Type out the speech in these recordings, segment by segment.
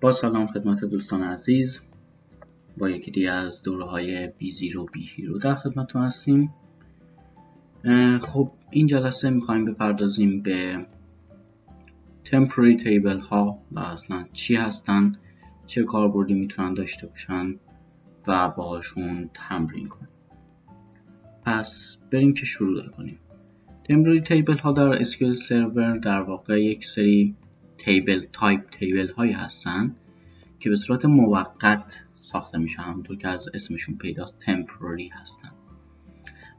با سلام خدمت دوستان عزیز، با یکی دیگه از دوره‌های بی0 و بی هیرو در خدمتتون هستیم. خب این جلسه میخوایم بپردازیم به temporary table ها و اصلا چی هستن، چه کاربردی میتونن داشته باشن و باهاشون تمرین کنیم. پس بریم که شروع کنیم. temporary table ها در SQL سرور در واقع یک سری تایپ هایی هستن که به صورت موقت ساخته میشن، همونطور که از اسمشون پیداست temporary هستن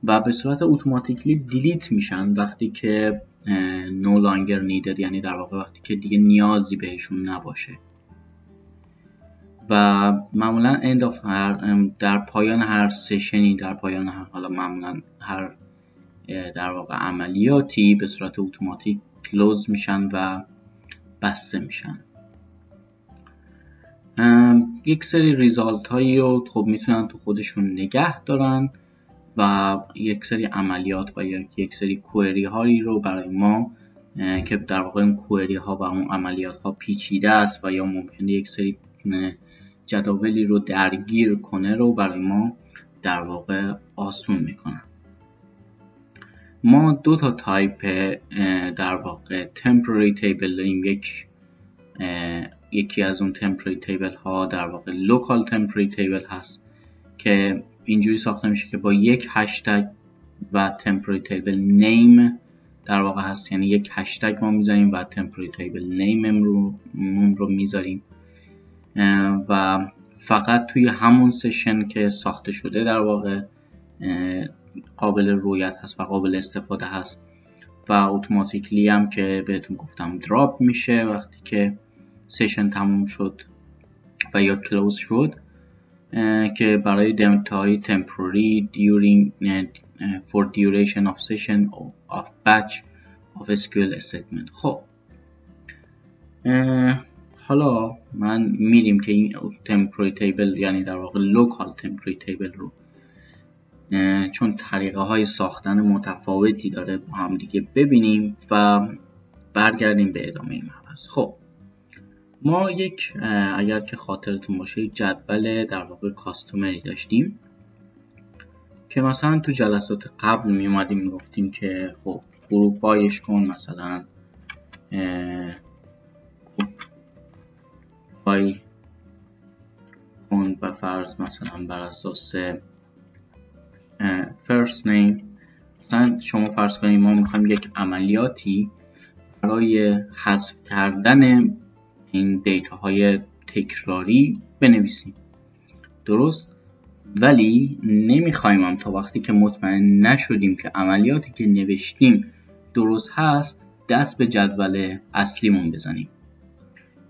و به صورت اتوماتیکلی دیلیت میشن وقتی که no longer needed، یعنی در واقع وقتی که دیگه نیازی بهشون نباشه و معمولا end of در پایان هر سشنی، در پایان هر معمولا هر در واقع عملیاتی به صورت اتوماتیک کلوز میشن و بسته میشن. یک سری ریزالت هایی رو خب میتونن تو خودشون نگه دارن و یک سری عملیات و یک سری کوئری هایی رو برای ما که در واقع این کوئری ها و اون عملیات ها پیچیده است و یا ممکنه یک سری جداولی رو درگیر کنه رو برای ما در واقع آسون میکنن. ما دو تا تایپ در واقع temporary table داریم. یکی از اون temporary table ها در واقع local temporary table هست که اینجوری ساخته میشه که با یک هشتگ و temporary table name در واقع هست، یعنی یک هشتگ ما میذاریم و temporary table name رو میذاریم و فقط توی همون سشن که ساخته شده در واقع قابل رویت هست و قابل استفاده هست و اتوماتیکلی هم که بهتون گفتم دراپ میشه وقتی که سشن تموم شد و یا کلوز شد، که برای دمتای temporary during for duration of session of batch of SQL statement. خب حالا من میریم که این temporary table یعنی در واقع local temporary table رو چون طریقه های ساختن متفاوتی داره با هم دیگه ببینیم و برگردیم به ادامه این مبحث. خب ما اگر که خاطرتون باشه یک جدول در واقع کاستومری داشتیم که مثلا تو جلسات قبل می اومدیم میگفتیم که خب گروپ بایش کن، مثلا بای کن و فرض مثلا بر اساس first name. مثلا شما فرض کنید ما میخوایم یک عملیاتی برای حذف کردن این دیتا های تکراری بنویسیم، درست؟ ولی نمیخوایم هم تا وقتی که مطمئن نشدیم که عملیاتی که نوشتیم درست هست دست به جدول اصلیمون بزنیم.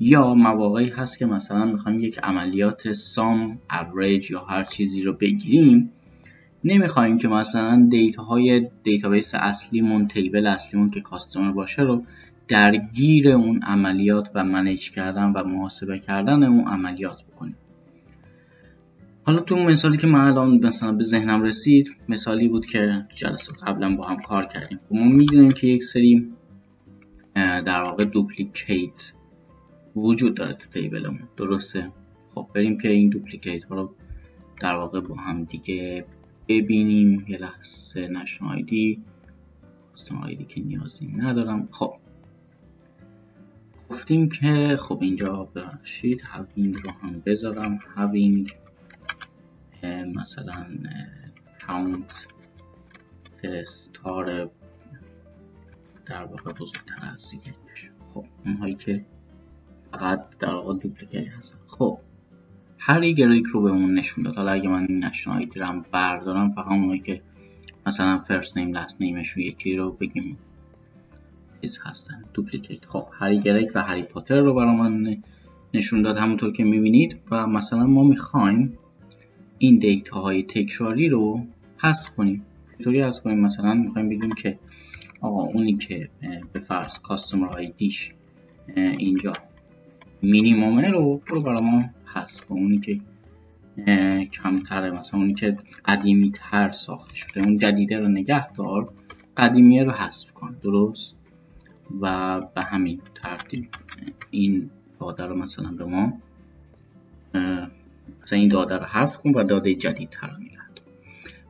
یا مواقعی هست که مثلا میخوایم یک عملیات sum، average یا هر چیزی رو بگیریم، نمیخوایم که مثلا دیتاهای دیتابیس اصلیمون، تیبل اصلیمون که کاستومر باشه رو درگیر اون عملیات و منیج کردن و محاسبه کردن اون عملیات بکنیم. حالا تو مثالی که من الان مثلا به ذهنم رسید، مثالی بود که جلسه قبلا با هم کار کردیم. خب ما میدونیم که یک سری در واقع دوپلیکیت وجود داره تو تیبلمون، درسته؟ خب بریم که این دوپلیکیت ها رو در واقع با هم دیگه ببینیم. یه لحظه نشن آیدی که نیازی ندارم. خب گفتیم که خب اینجا ببخشید هاوینگ رو هم بذارم. هاوینگ مثلا کاونت استار در واقع بزرگتر از یک. خب اونهایی که فقط در واقع دوپلیکیت هستن. خب هر یک گریک رو بهمون نشون داد. حالا اگه من این نشن آیدی رو هم بردارم، فقط اونهایی که مثلا فرست نیم لاست نیمشون یکی رو بگیم هستن دوپلیکیت. خب هری گریک و هری پاتر رو برای من نشون داد همونطور که میبینید و مثلا ما میخوایم این دیتا های تکراری رو حذف کنیم. اینطوری حذف کنیم مثلا میخوایم بگیم که آقا اونی که به فرض کاستومر آیدیش اینجا مینیمومه رو برای ما حذف کن، اونی که کمتره مثلا اونی که قدیمی تر ساخته شده اون جدیده رو نگه دار، قدیمیه رو حذف کن، درست؟ و به همین ترتیب این داده رو مثلا به ما مثلا این داده رو حذف کن و داده جدید تر میاد.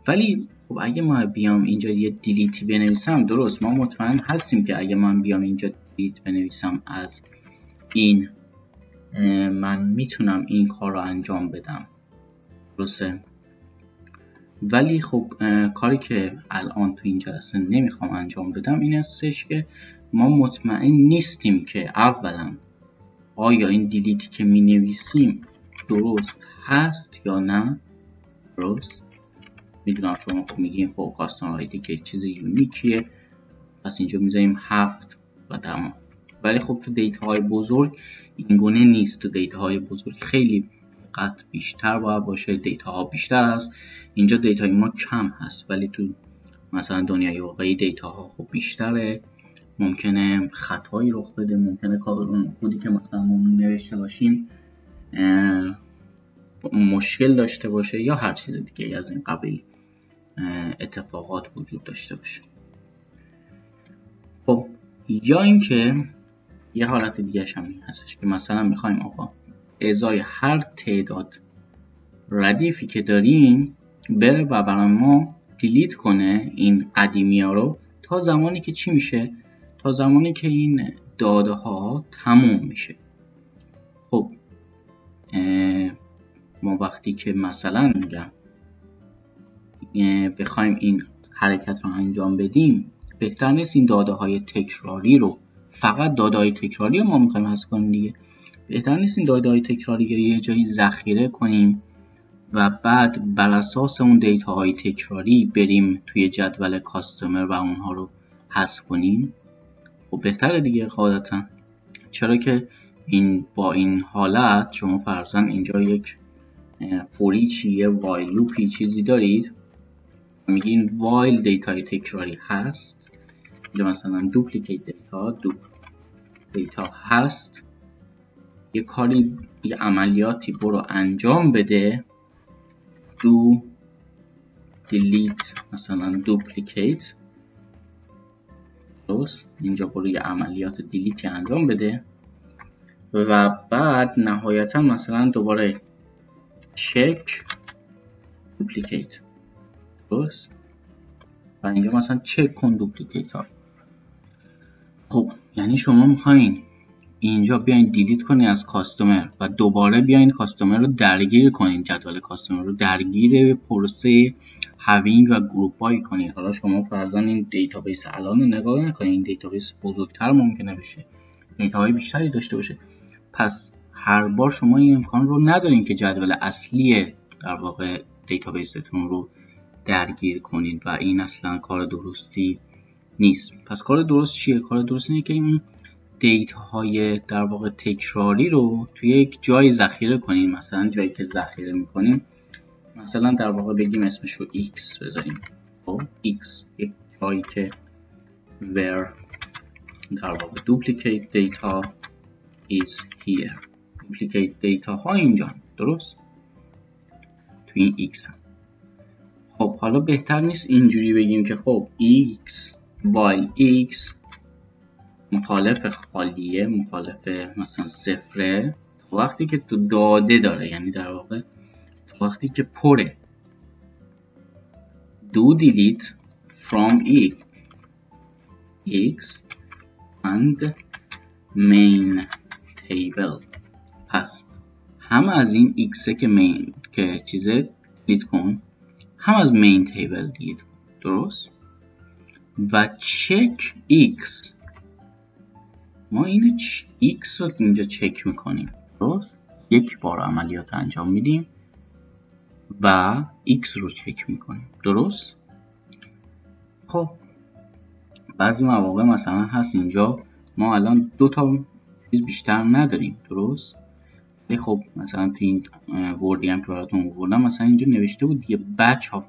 ولی خب اگه ما بیام اینجا یه دیلیتی بنویسم، درست ما مطمئن هستیم که اگه من بیام اینجا دیلیت بنویسم از این، من میتونم این کار رو انجام بدم، درسته؟ ولی خب کاری که الان تو این جلسه نمیخوام انجام بدم این هستش که ما مطمئن نیستیم که اولا آیا این دیلیتی که می نویسیم درست هست یا نه. درست میدونم شما خب میگین خب کاستمر آیدی که چیز یونیکیه، پس اینجا میذاریم 7 و تمام. ولی خب تو دیتا های بزرگ این گونه نیست. تو دیتا های بزرگ خیلی دقت بیشتر باید باشه، دیتا ها بیشتر هست. اینجا دیتا ما کم هست ولی تو مثلا دنیای واقعی دیتا ها خب بیشتره، ممکنه خطایی رخ بده، ممکنه کدی که مثلا ما نوشته باشیم مشکل داشته باشه یا هر چیز دیگه از این قبیل اتفاقات وجود داشته باشه. خب یا اینکه یه حالت دیگه هم این هستش که مثلا میخوایم آقا ازای هر تعداد ردیفی که داریم بره و برای ما دیلیت کنه این قدیمی ها رو تا زمانی که چی میشه؟ تا زمانی که این داده ها تموم میشه. خب ما وقتی که مثلا میگم بخوایم این حرکت رو انجام بدیم، بهتر نیست این داده های تکراری رو، فقط داده های تکراری رو ما میخوایم حذف کنیم دیگه، بهتر نیست این داده های تکراری رو یه جایی ذخیره کنیم و بعد بر اساس اون دیتا های تکراری بریم توی جدول کاستمر و اونها رو حذف کنیم. خب بهتره دیگه قاعدتا، چرا که این با این حالت شما فرضاً اینجا یک فوریچی یه وایل لوپی چیزی دارید، میگین وایل دیتای تکراری هست، اینجا مثلا دوپلیکیت دیتا هست، یه کاری یه عملیاتی برو انجام بده، دو دیلیت مثلا دوپلیکیت، درست اینجا برو یه عملیات دیلیتی انجام بده و بعد نهایتا مثلا دوباره چک دوپلیکیت، درست و اینجا مثلا چک کن دوپلیکیت ها. خب یعنی شما میخواین اینجا بیاین دیلیت کنین از کاستومر و دوباره بیاین کاستومر رو درگیر کنین، جدول کاستومر رو درگیر پروسه هاوینگ و گروپ بای کنین. حالا شما فرضاً این دیتابیس الان رو نگاه نکنین، این دیتابیس بزرگتر ممکنه بشه، دیتاهای بیشتری داشته باشه، پس هر بار شما این امکان رو ندارین که جدول اصلی در واقع دیتابیستون رو درگیر کنین و این اصلا کار درستی نیست. پس کار درست چیه؟ کار درست اینه که این دیتا های در واقع تکراری رو توی یک جای ذخیره کنیم. مثلا جایی که ذخیره میکنیم مثلا در واقع بگیم اسمش رو x بذاریم. خب x یک جایی که where در واقع duplicate data is here، duplicate data ها اینجا، درست توی این x هم. خب حالا بهتر نیست اینجوری بگیم که خب x while x مخالف خالیه، مخالف مثلا صفره وقتی که تو داده داره، یعنی در واقع وقتی که پره do delete from x and main table. پس هم از این x که main که چیزه دیلیت کن، هم از main table دیلیت کن، درست؟ و check x، ما این x رو اینجا چک میکنیم، درست؟ یک بار عملیات انجام میدیم و x رو چک میکنیم، درست؟ خب بعضی مواقع مثلا هست اینجا ما الان دو تا چیز بیشتر نداریم، درست؟ خب مثلا تو این وردی هم که براتون آوردم مثلا اینجا نوشته بود دیگه batch of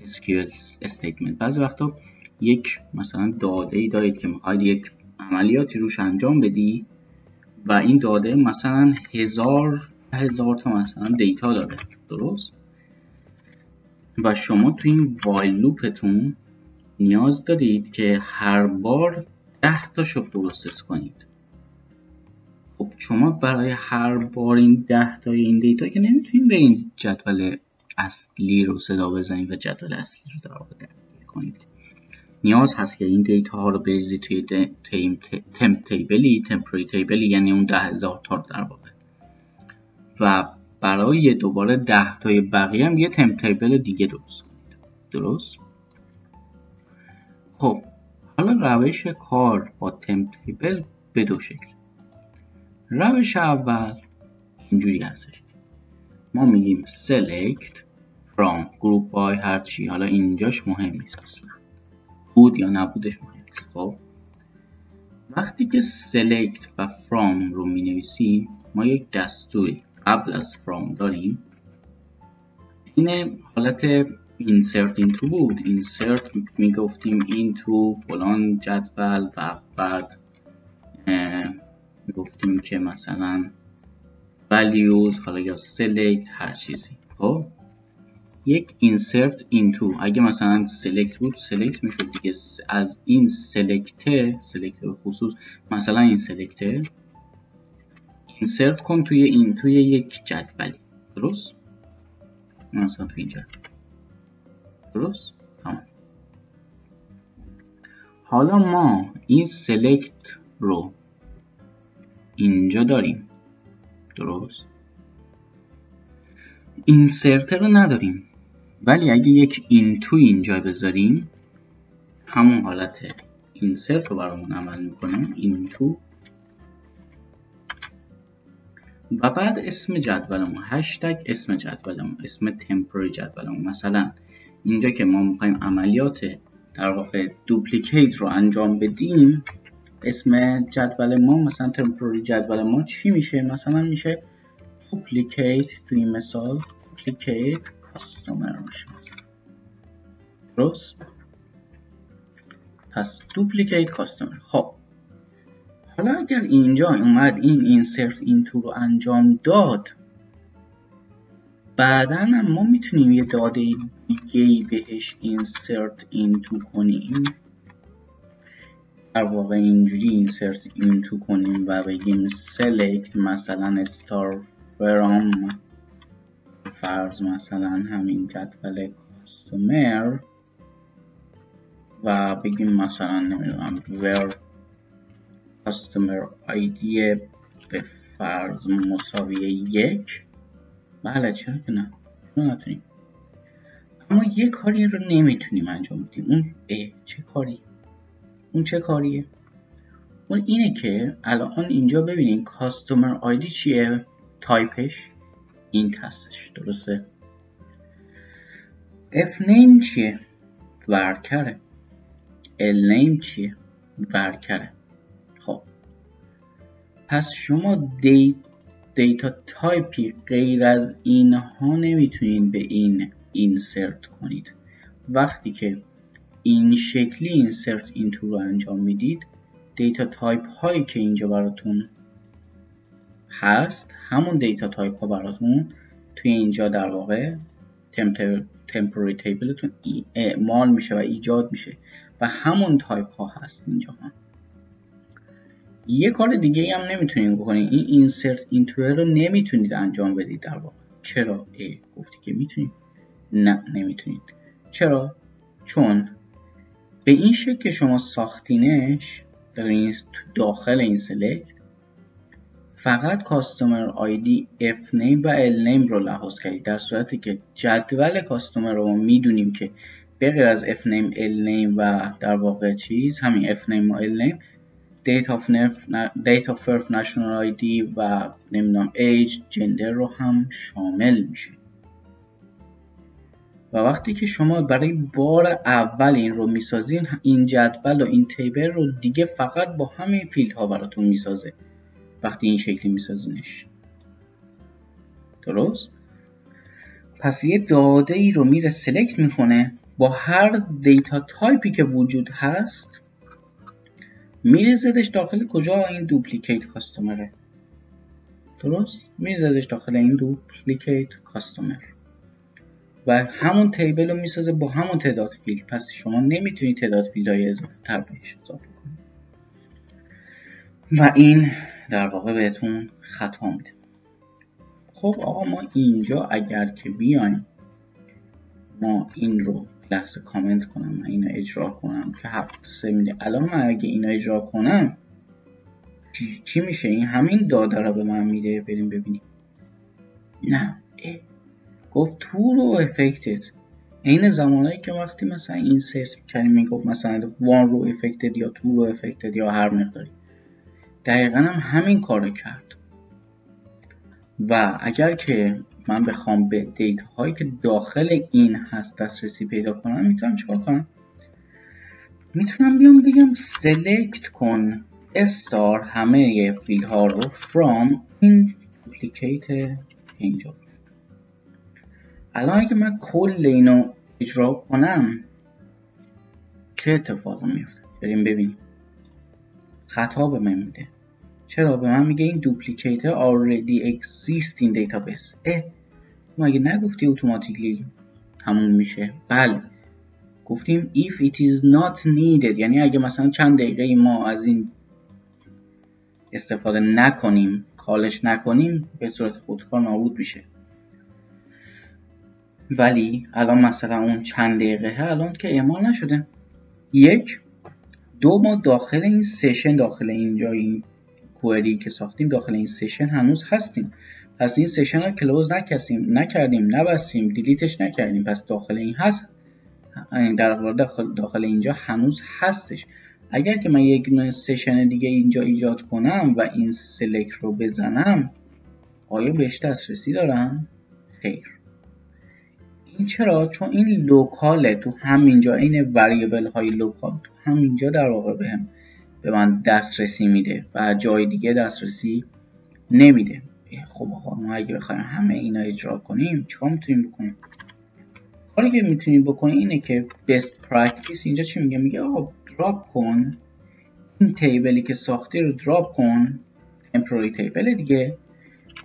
SQL statement. بعضی وقتا یک مثلا داده ای دارید که میخواید یک عملیاتی روش انجام بدی و این داده مثلا هزار تا مثلا دیتا داره، درست؟ و شما تو این وایل لوپتون نیاز دارید که هر بار 10 تاشو پروسس کنید. خب شما برای هر بار این 10 تا این دیتا که نمیتونید به این جدول اصلی رو صدا بزنید و جدول اصلی رو در واقع درگیر کنید. نیاز هست که این دیتا ها رو بریزید توی تمپ تیبلی، تمپوری تیبلی، یعنی اون 10,000 تا رو در واقع، و برای دوباره 10 تای بقیه هم یه تمپ تیبل دیگه درست کنید. درست؟ خب حالا روش کار با تمپ تیبل به دو شکل. روش اول اینجوری هستش، ما میگیم select from group by هرچی، حالا اینجاش مهم نیست اصلا، بود یا نبودش مهم نیست. خب وقتی که select و from رو می نویسیم ما یک دستوری قبل از from داریم، این حالت insert into بود. insert می گفتیم into فلان جدول و بعد می گفتیم که مثلا values، حالا یا select هر چیزی. خب یک insert into اگه مثلا select بود select میشد دیگه، از این select به خصوص مثلا این select insert کن توی یک جدولی. درست؟ مثلا توی اینجا. درست؟ تمام. حالا ما این select رو اینجا داریم. درست؟ insert رو نداریم، ولی اگه یک into اینجا بذاریم همون حالت insert رو برامون عمل میکنه، into، و بعد اسم جدولمون هشتگ اسم جدولمون، اسم تمپوری جدولمون. مثلا اینجا که ما میخوایم عملیات در واقع دوپلیکیت رو انجام بدیم، اسم جدول ما مثلا تمپوری جدول ما چی میشه؟ مثلا میشه دوپلیکیت، توی این مثال دوپلیکیت کاستومر میشه مثلا. درست؟ پس دوپلیکیت کاستومر. خب حالا اگر اینجا اومد این insert into رو انجام داد، بعدا هم ما میتونیم یه داده دیگه‌ای بهش insert into کنیم. در واقع اینجوری insert into کنیم و بگیم select مثلا star from فرض مثلا همین جدول کاستومر و بگیم مثلا نمیدونم where customer ID به فرض مساوی 1. بله چرا که نه، نتونیم. اما یه کاری رو نمیتونیم انجام بدیم. اون چه کاری؟ اون چه کاریه؟ اون اینه که الان اینجا ببینین customer ID چیه؟ تایپش اینت هستش. درسته؟ fname چیه؟ ورکره. lname چیه؟ ورکره. خب پس شما دیتا تایپی غیر از اینها نمیتونید به این اینسرت کنید. وقتی که این شکلی اینسرت اینتو رو انجام میدید، دیتا تایپ هایی که اینجا براتون هست همون دیتا تایپ ها براتون توی اینجا در واقع تمپوری تیبلتون اعمال میشه و ایجاد میشه و همون تایپ ها هست اینجا هم. یه کار دیگه هم نمیتونید بکنید، این اینسرت اینتو رو نمیتونید انجام بدید در واقع. چرا؟ گفتی که میتونید. نه نمیتونید. چرا؟ چون به این شکل که شما ساختینش داخل این select فقط کاستومر آیدی fname و lname رو لحاظ کردید، در صورتی که جدول کاستومر رو ما میدونیم که به غیر از fname lname و در واقع چیز همین fname و lname date of birth national ID و نمیدونم age gender رو هم شامل میشه. و وقتی که شما برای بار اول این رو میسازین، این جدول و این تیبل رو دیگه فقط با همین فیلدها براتون میسازه وقتی این شکلی میسازینش. درست؟ پس یه داده ای رو میره سلکت میکنه، با هر دیتا تایپی که وجود هست میریزدش داخل کجا؟ این دوپلیکیت کاستومره. درست؟ میریزدش داخل این دوپلیکیت کاستومر و همون تیبل رو میسازه با همون تعداد فیلد. پس شما نمیتونید تعداد فیلدهای اضافه تر بهش اضافه کنید. و این در واقع بهتون خطا میده. خب آقا ما اینجا اگر که بیایم ما این رو لحظه کامنت کنم، من اینو اجرا کنم که 7.3 میده. الان من اگه اینو اجرا کنم چی میشه؟ این همین داده رو به من میده. بریم ببینیم. نه گفت تو رو افکتد. این زمانهایی که وقتی مثلا این سرچ میکنیم میگفت مثلا وان رو افکتد یا تو رو افکتد یا هر مقداری، دقیقا هم همین کارو کرد. و اگر که من بخوام به دیتا هایی که داخل این هست دسترسی پیدا کنم میتونم چیکار کنم؟ میتونم بیام بگم select کن استار همه فیلد ها رو from این duplicate اینجا. الان اگه من کل اینو اجرا کنم چه اتفاقی میفته؟ بریم ببینیم. خطا به من میده. چرا؟ به من میگه این duplicate already exist in database. مگه نگفتی اتوماتیکلی تموم میشه؟ بله گفتیم if it is not needed، یعنی اگه مثلا چند دقیقه ما از این استفاده نکنیم، کالش نکنیم، به صورت خودکار نابود میشه. ولی الان مثلا اون چند دقیقه الان که اعمال نشده. 1 2 ما داخل این سشن، داخل اینجا این کوئری که ساختیم داخل این سشن هنوز هستیم. پس این سشن رو کلوز نکردیم، نبستیم، دیلیتش نکردیم. پس داخل این هست، در واقع داخل اینجا هنوز هستش. اگر که من یک سشن دیگه اینجا ایجاد کنم و این سلکت رو بزنم، آیا بهش دسترسی دارم؟ خیر. این چرا؟ چون این لوکاله، تو همینجا این وریبل های لوکال تو همینجا در واقع به من دسترسی میده و جای دیگه دسترسی نمیده. خب آقا ما اگه بخوایم همه اینا اجرا کنیم چیکار میتونیم بکنیم؟ کاری که میتونیم بکنیم اینه که best practice اینجا چی میگه؟ میگه آقا دراپ کن این تیبلی که ساختی رو، دراپ کن temporary تیبل دیگه.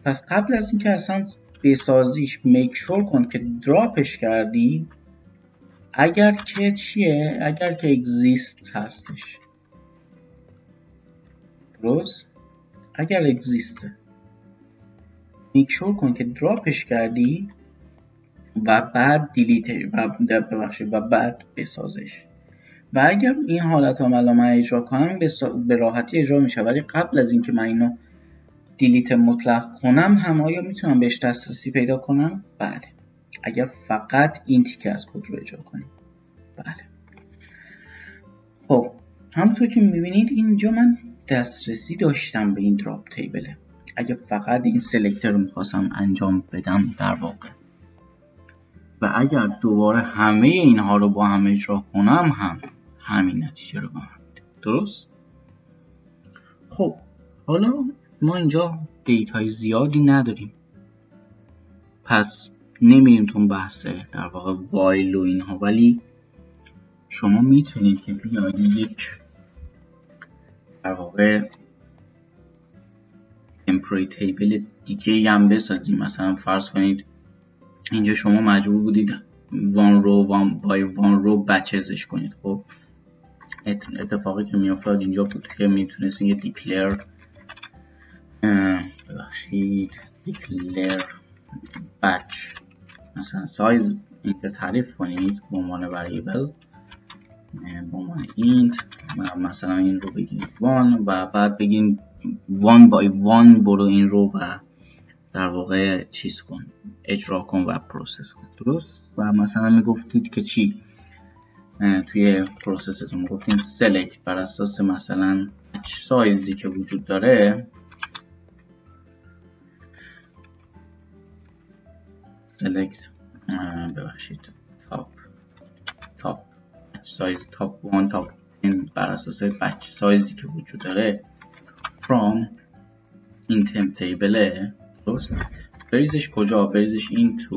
پس قبل از اینکه اصلا بسازیش میک شور کن که دراپش کردی. اگر که چیه؟ اگر که exist هستش، درست؟ اگر exist میک شور کن که دراپش کردی و بعد دیلیت و بعد بسازش. و اگر این حالت هم الان من اجرا کنم به راحتی اجرا میشه. ولی قبل از اینکه من اینو دیلیت مطلق کنم هم آیا میتونم بهش دسترسی پیدا کنم؟ بله، اگر فقط این تیکه از کد رو اجرا کنیم. بله. خب همونطور که میبینید اینجا من دسترسی داشتم به این دراپ تیبله. اگه فقط این سلکتر رو میخواستم انجام بدم در واقع، و اگر دوباره همه اینها رو با هم اجرا کنم هم همین نتیجه رو با هم میده. درست؟ خب حالا ما اینجا دیتای زیادی نداریم، پس نمیریم تو بحث در واقع وایل و اینها. ولی شما میتونید که بیاید یک در واقع temporary تیبل دیگه هم بسازیم. مثلا فرض کنید اینجا شما مجبور بودید وان رو بچزش کنید. خب اتفاقی که میافتاد اینجا بود که میتونستید یه دیکلر بچ مثلا سایز اینجا تعریف کنید به عنوان وریبل، به عنوان اینت، مثلا این رو بگید 1 و بعد بگین 1 by 1 برو این رو و در واقع چیز کن، اجرا کن و پروسس کن. درست؟ و مثلا میگفتید که چی توی پروسستون میگفتین select بر اساس مثلا سایزی که وجود داره، select top سایز top 1 top این بر اساس بچ سایزی که وجود داره from این temp تیبله. درست؟ بریزش کجا؟ بریزش into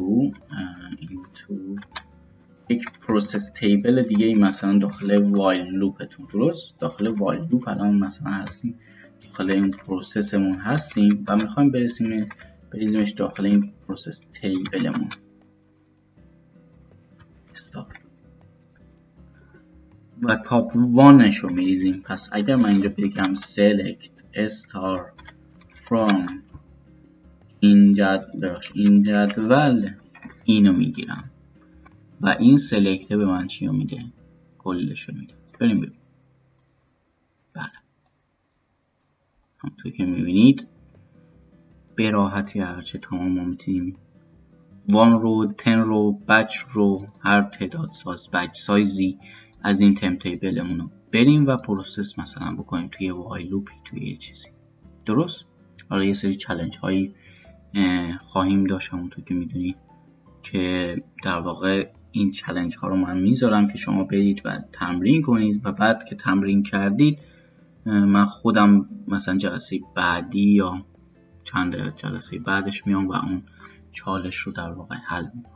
یک پروسس تیبل دیگه ای مثلا داخل وایل لوپتون. درست؟ داخل وایل لوپ الان مثلا هستیم، داخل این پروسسمون هستیم و میخوایم بریزیمش داخل این پروسس تیبلمون. استاپ و تاپ 1 رو میریزیم. پس اگر من اینجا بگم select استار from این جدول اینو میگیرم و این سلکت به من چی رو میده؟ کلشو میده. بریم ببینیم. بله همونطور که میبینید به راحتی هرچه تمام ما میتونیم 1 رو 10 رو بچ رو هر تعداد بچ سایزی از این تم تیبلمون رو بریم و پروسس مثلا بکنیم توی وایل لوپی توی یه چیزی. درست؟ حالا یه سری چالش هایی خواهیم داشت همونطور که میدونید که در واقع این چالش ها رو من میذارم که شما برید و تمرین کنید و بعد که تمرین کردید من خودم مثلا جلسه بعدی یا چند جلسه بعدش میام و اون چالش رو در واقع حل میکنم.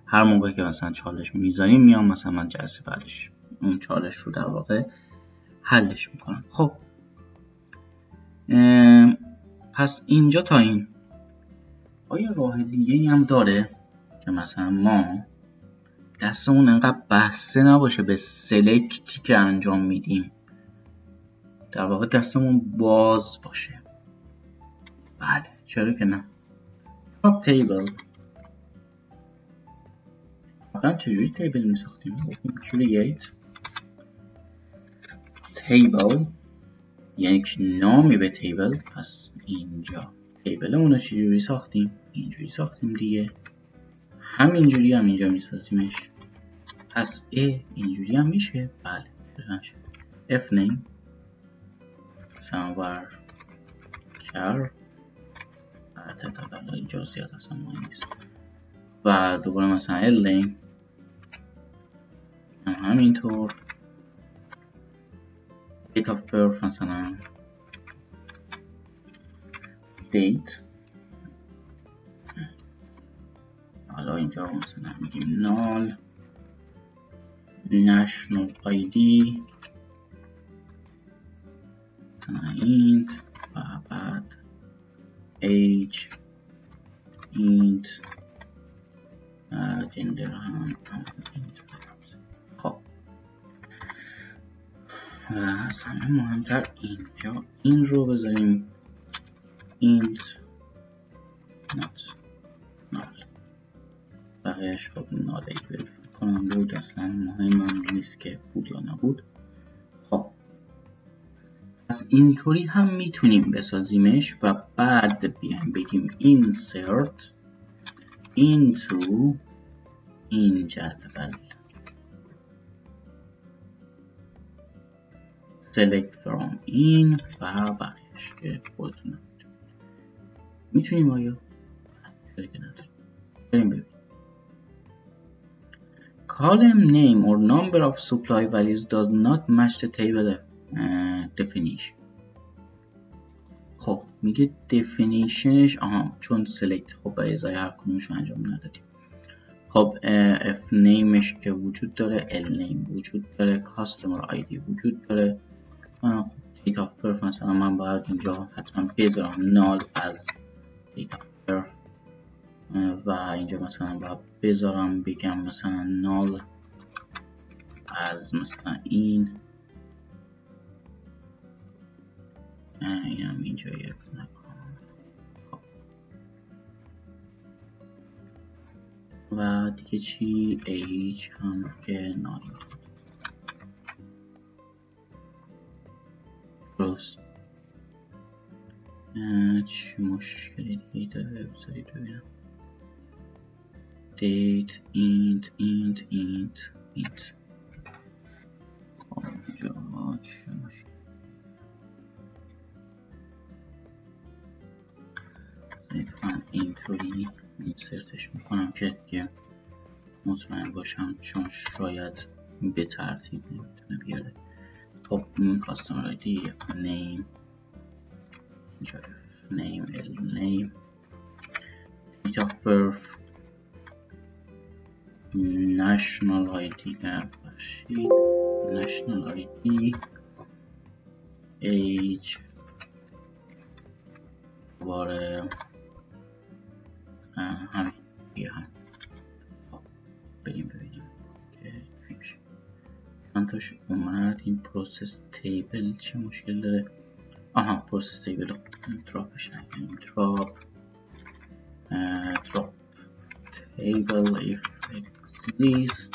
هر موقع که مثلا چالش میذاریم میام مثلا من جلسه بعدش اون چالش رو در واقع حلش میکنم. خب پس اینجا تا این آیا راه دیگه هم داره که مثلا ما دستمون انقدر بسته نباشه به سلکتی که انجام میدیم، در واقع دستمون باز باشه؟ بله چرا که نه. خب تیبل واقعا چجوری تیبل میساختیم؟ create table یعنی که نامی به تیبل. پس اینجا تیبل اونو چجوری ساختیم؟ اینجوری ساختیم دیگه، همینجوری هم اینجا میسازیمش. پس اینجوری هم میشه. بله f name سنور کر اینجا زیاد اصلا مهم نیست و دوباره مثلا l name همینطور date of birth مثلا date. حالا اینجا مثلا میگیم null national ID مثلا int و بعد age int gender هم int. خب و از همه مهمتر اینجا این رو بذاریم int not null. بقیهش خب نالی وریفای کنم بود، اصلا مهم هم نیست که بود یا نبود. خب پس اینطوری هم میتونیم بسازیمش و بعد بیایم بگیم insert into این جدول select from این و بقیهش که خودتون میتونیم. آیا بریم ببینیم. column name or number of supply values does not match the table definition. خب میگه definitionش چون select خب به ازای هر کنونشو انجام ندادیم. خب f nameش که وجود داره، l name وجود داره، customer ID وجود داره. خب date of birth مثلا من باید اینجا حتما بذارم null از date of birth و اینجا مثلا باید بذارم بگم مثلا null از مثلا این اینم اینجا یک نکنم. و دیگه چی؟ age هم که null. درست. چی مشکلی دیگه داره؟ بذارید ببینم. date int اینجا چی مشکل؟ من اینطوری اینسرتش میکنم که دیگه مطمئن باشم، چون شاید به ترتیب نمیتونه بیاره. خب این customer ID f name اینجا f name l name date of birth national ID national ID age دوباره همین دیگه هم. بریم ببینیم که میشه. چند تاش اومد. این پروسس تیبل چه مشکل داره؟ پروسس تیبل دراپش نکنیم. drop table if exist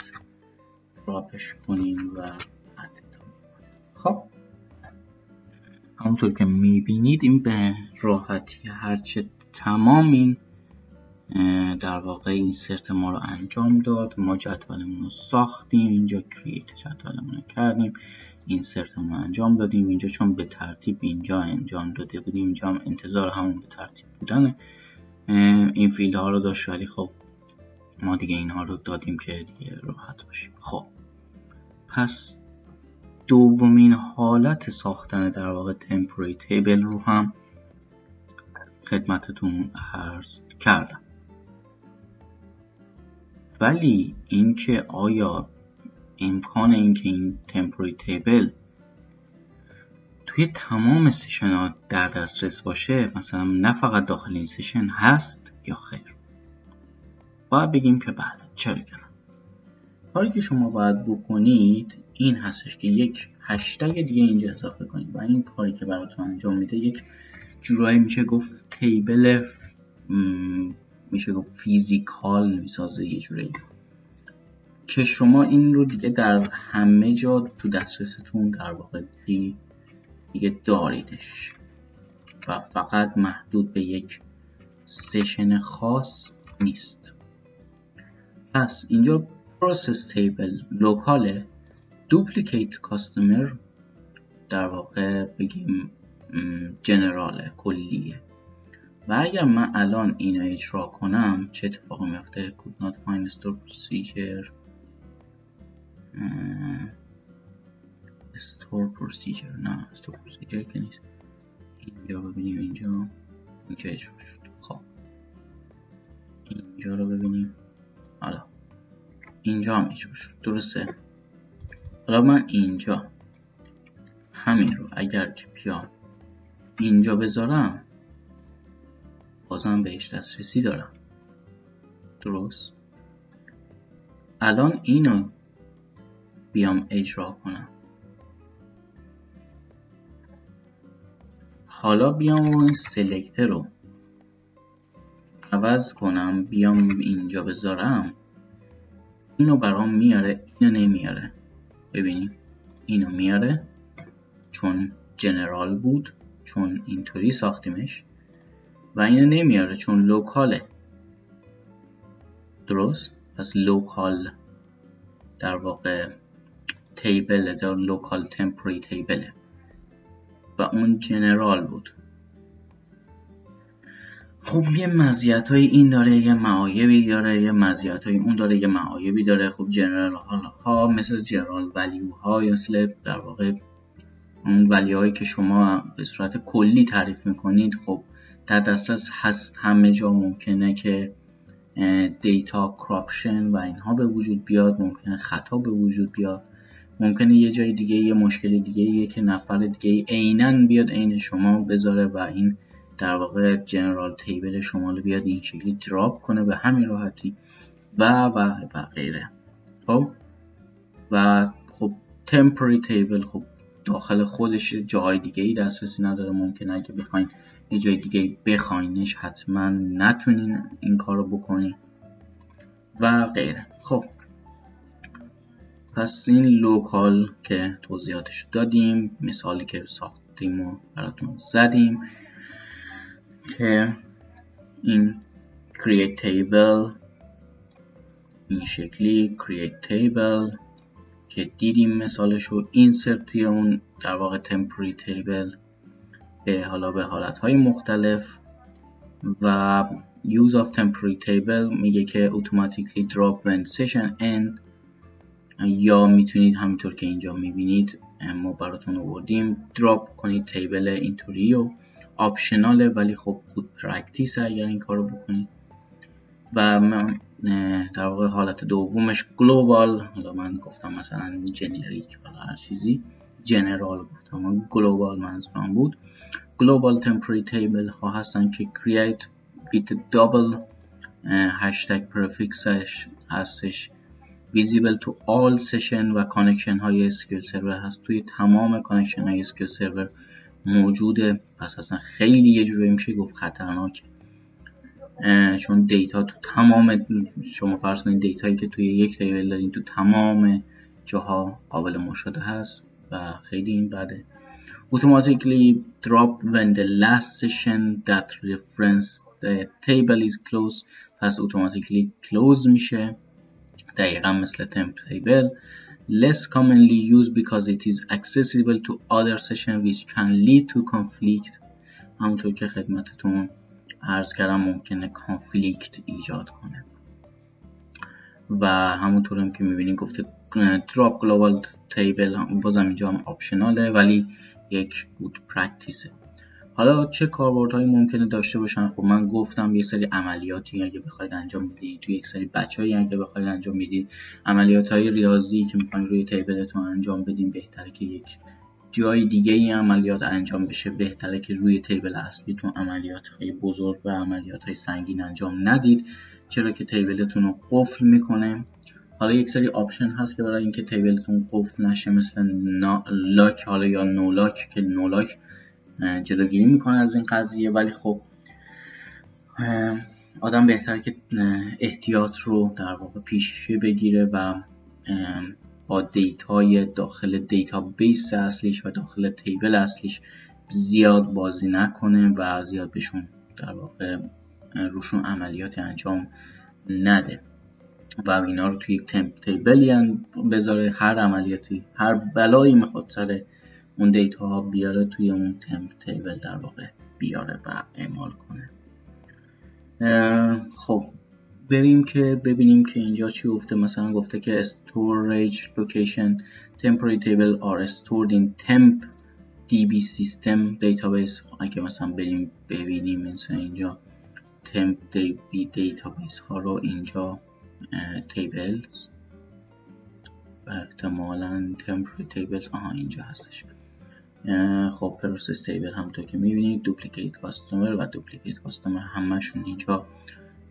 دراپش کنیم و خب همونطور که میبینید این به راحتی هرچه تمام این در واقع اینسرت ما رو انجام داد. ما جدولمون رو ساختیم، اینجا کرییت جدولمون رو کردیم، اینسرتمون رو انجام دادیم. اینجا چون به ترتیب اینجا انجام داده بودیم، اینجا هم انتظار همون به ترتیب بودن این فیلد ها رو داشت، ولی خب ما دیگه اینها رو دادیم که دیگه راحت باشیم. خب پس دومین حالت ساختن در واقع تمپوری تیبل رو هم خدمتتون عرض کردم. ولی اینکه آیا امکان اینکه این تمپوری تیبل توی تمام سشن ها در دسترس باشه، مثلا نه فقط داخل این سشن هست یا خیر؟ باید بگیم که بله. چرا کنم؟ کاری که شما باید بکنید این هستش که یک هشتگ دیگه اینجا اضافه کنید و این کاری که براتون انجام میده یک جورایی میشه گفت تیبل میشه گفت فیزیکال میسازه، یه جورایی که شما این رو دیگه در همه جا تو دسترستون در واقع دیگه داریدش و فقط محدود به یک سشن خاص نیست. پس اینجا پروسس تیبل لوکاله، دوپلیکیت کاستمر در واقع بگیم جنراله، کلیه. و اگر من الان اینو اجرا کنم چه اتفاقی میفته؟ could not find store procedure نه store procedure که نیست. اینجا ببینیم، اینجا اجرا شد. خب اینجا رو ببینیم، حالا اینجا هم اجرا شد، درسته؟ حالا من اینجا همین رو اگر که بیام اینجا بذارم بازم بهش دسترسی دارم، درست؟ الان اینو بیام اجرا کنم، حالا بیام اون سلکتر رو عوض کنم بیام اینجا بذارم، اینو برام میاره، اینو نمیاره. ببینیم اینو میاره چون جنرال بود، چون اینطوری ساختیمش، و اینو نمیاره چون لوکاله، درست؟ پس لوکال در واقع تیبل در لوکال تمپوری تیبله و اون جنرال بود. خب یه مزیت‌های این داره، یه معایبی داره، یه مزیت‌های اون داره، یه معایبی داره. خب جنرال ها مثل جنرال ولیو ها یا مثل در واقع اون ولیو هایی که شما به صورت کلی تعریف میکنید، خب در دسترس هست، همه جا ممکنه که دیتا کراپشن و اینها به وجود بیاد، ممکنه خطا به وجود بیاد، ممکنه یه جای دیگه یه مشکل دیگه یه که نفر دیگه عیناً بیاد عین شما بذاره و این در واقع جنرال تیبل شما رو بیاد این شکلی دراپ کنه به همین راحتی و غیره. خب و خب تمپوری تیبل خب داخل خودش جای دیگه ای دسترسی نداره، ممکنه اگه بخواین یه جای دیگه بخواینش حتما نتونین این کار رو بکنین و غیره. خب پس این لوکال که توضیحاتش دادیم، مثالی که ساختیم و براتون زدیم که این create table این شکلی create table که دیدیم مثالش رو insert توی اون در واقع temporary table حالا به حالتهای مختلف و use of temporary table میگه که automatically drop when session end، یا میتونید همینطور که اینجا میبینید ما براتون آوردیم دراپ کنید تیبل اینطوری و آپشناله، ولی خب بود پرکتیس اگر این کارو بکنید. و من در واقع حالت دومش گلوبال، حالا من گفتم مثلا جنریک ولی هر چیزی جنرال گفتم، من گلوبال منظورم بود. گلوبال تمپوری تیبل ها هستن که create with double هشتگ prefix هستش visible to all session و کانکشن های SQL server هست، توی تمام کانکشن های SQL server موجوده، پس اصلا خیلی یه جوری میشه گفت خطرناک، چون دیتا تو تمام، شما فرض کنید دیتایی که توی یک تیبل دارین تو تمام جاها قابل مشاهده هست و خیلی این بده. automatically drop when the last session that reference the table is closed. پس automatically close میشه، دقیقا مثل temp table. less commonly used because it is accessible to other session which can lead to conflict. همونطور که خدمتتون عرض کردم ممکنه کانفلیکت ایجاد کنه. و همونطور هم که میبینید گفته drop global table، بازم اینجا هم آپشناله ولی یک good practice. حالا چه کاربردهایی ممکنه داشته باشن؟ خب من گفتم یه سری عملیاتی اگه بخواید انجام بدید، توی یک سری بچه‌ای اگه بخواید انجام بدید عملیات‌های ریاضی که می‌خواید روی تیبلتون انجام بدین، بهتره که یک جای دیگه این عملیات انجام بشه. بهتره که روی تیبل اصلیتون عملیات‌های بزرگ و عملیات‌های سنگین انجام ندید، چرا که تیبلتون رو قفل میکنه. حالا یک سری آپشن هست که برای اینکه تیبلتون قفل نشه، مثل لاک حالا یا نو لاک، که نو لاک جلوگیری میکنه از این قضیه، ولی خب آدم بهتره که احتیاط رو در واقع پیش بگیره و با دیتای داخل دیتابیس اصلیش و داخل تیبل اصلیش زیاد بازی نکنه و زیاد بهشون در واقع روشون عملیات انجام نده و اینا رو توی یک تمپ تیبلی بذاره. هر عملیاتی، هر بلایی میخواد سر اون دیتا ها بیاره توی اون تمپ تیبل در واقع بیاره و اعمال کنه. خب بریم که ببینیم که اینجا چی گفته. مثلا گفته که storage location temporary table are stored in temp db system database. اگه مثلا بریم ببینیم مثلا اینجا temp db database ها رو، اینجا tables احتمالاً temporary tables اینجا هستش. خب process table همونطور که میبینید duplicate customer و duplicate customer همشون اینجا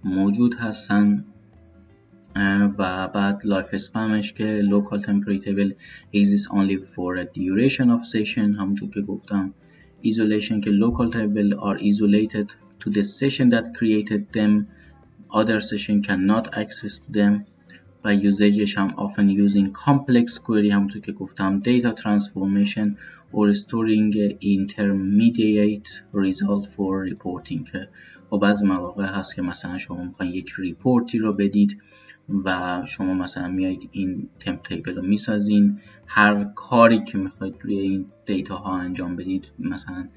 موجود هستن. و بعد life spamش که local temporary table exists only for a duration of session. همونطور که گفتم isolation که local table are isolated to the session that created them, other session cannot access to them. و usage هم often using complex query، همونطور که گفتم data transformation or storing intermediate result for reporting. که و بعضی مواقع هست که مثلا شما میخواین یک ریپورتی رو بدید و شما مثلا میایید این تمپ تیبل رو میسازین، هر کاری که میخواید روی این دیتا ها انجام بدید، مثلا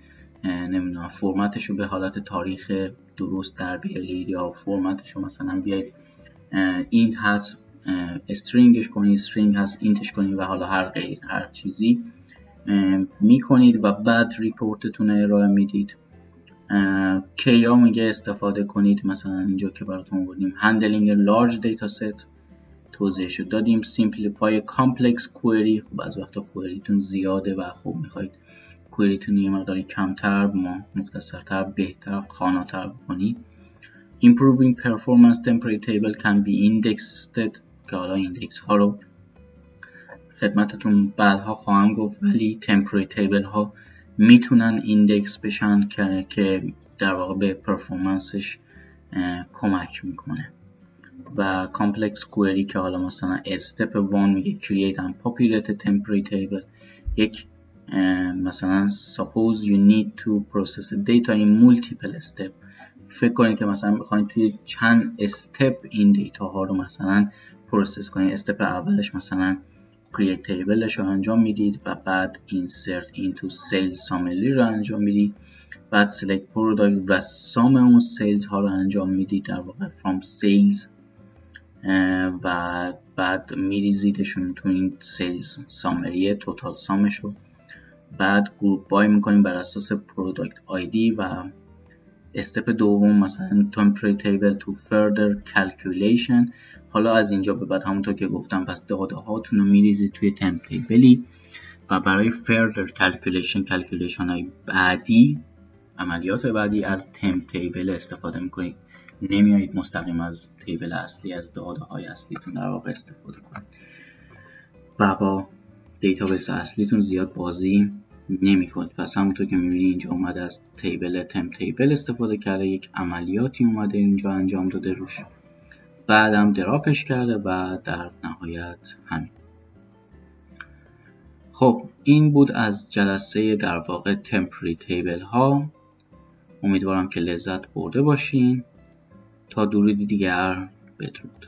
نمیدونم فرمتش رو به حالت تاریخ درست در بیارید یا فرمتش رو مثلا بیایید اینت هست استرینگش کنید، استرینگ هست اینتش کنید و حالا هر چیزی میکنید و بعد ریپورتتون رو ارائه میدید. کیا میگه استفاده کنید، مثلا اینجا که براتون بودیم handling large data set توضیحشو دادیم. simplify complex query، خب از وقتا کوئریتون زیاده و خب میخواید کوئریتون یه مقداری کمتر، مختصرتر، بهتر، خاناتر بکنید. improving performance temporary table can be indexed، که حالا ایندکس ها رو خدمتتون بعدها خواهم گفت، ولی temporary table ها میتونن ایندکس بشن که در واقع به پرفورمنسش کمک میکنه. و کامپلکس کوئری که حالا مثلا استپ 1 میگه create and populate a temporary table. یک مثلا suppose you need to process data in multiple step. فکر کنید که مثلا میخواین توی چند استپ این دیتا ها رو مثلا پروسس کنید. استپ اولش مثلا create table رو انجام میدید و بعد insert into sales summary رو انجام میدید، بعد select product و sum اون sales ها رو انجام میدید در واقع from sales و بعد میریزیدشون تو این sales summary total sumش رو. بعد group by میکنیم بر اساس product ID و استپ دوم مثلا temporary table to further calculation. حالا از اینجا به بعد همونطور که گفتم پس داده هاتون رو میریزید توی temp تیبلی و برای further calculation های بعدی، عملیات بعدی از temp تیبل استفاده میکنید. نمیایید مستقیم از تیبل اصلی، از داده های اصلیتون در واقع استفاده کنید و با دیتابیس اصلیتون زیاد بازی نمی کنید. پس همونطور که میبینید اینجا اومده از تیبل temp تیبل استفاده کرده، یک عملیاتی اومده اینجا انجام داده روش، بعدم دراپش کرده و در نهایت همین. خب این بود از جلسه در واقع temporary تیبل ها. امیدوارم که لذت برده باشین. تا درودی دیگر، بدرود.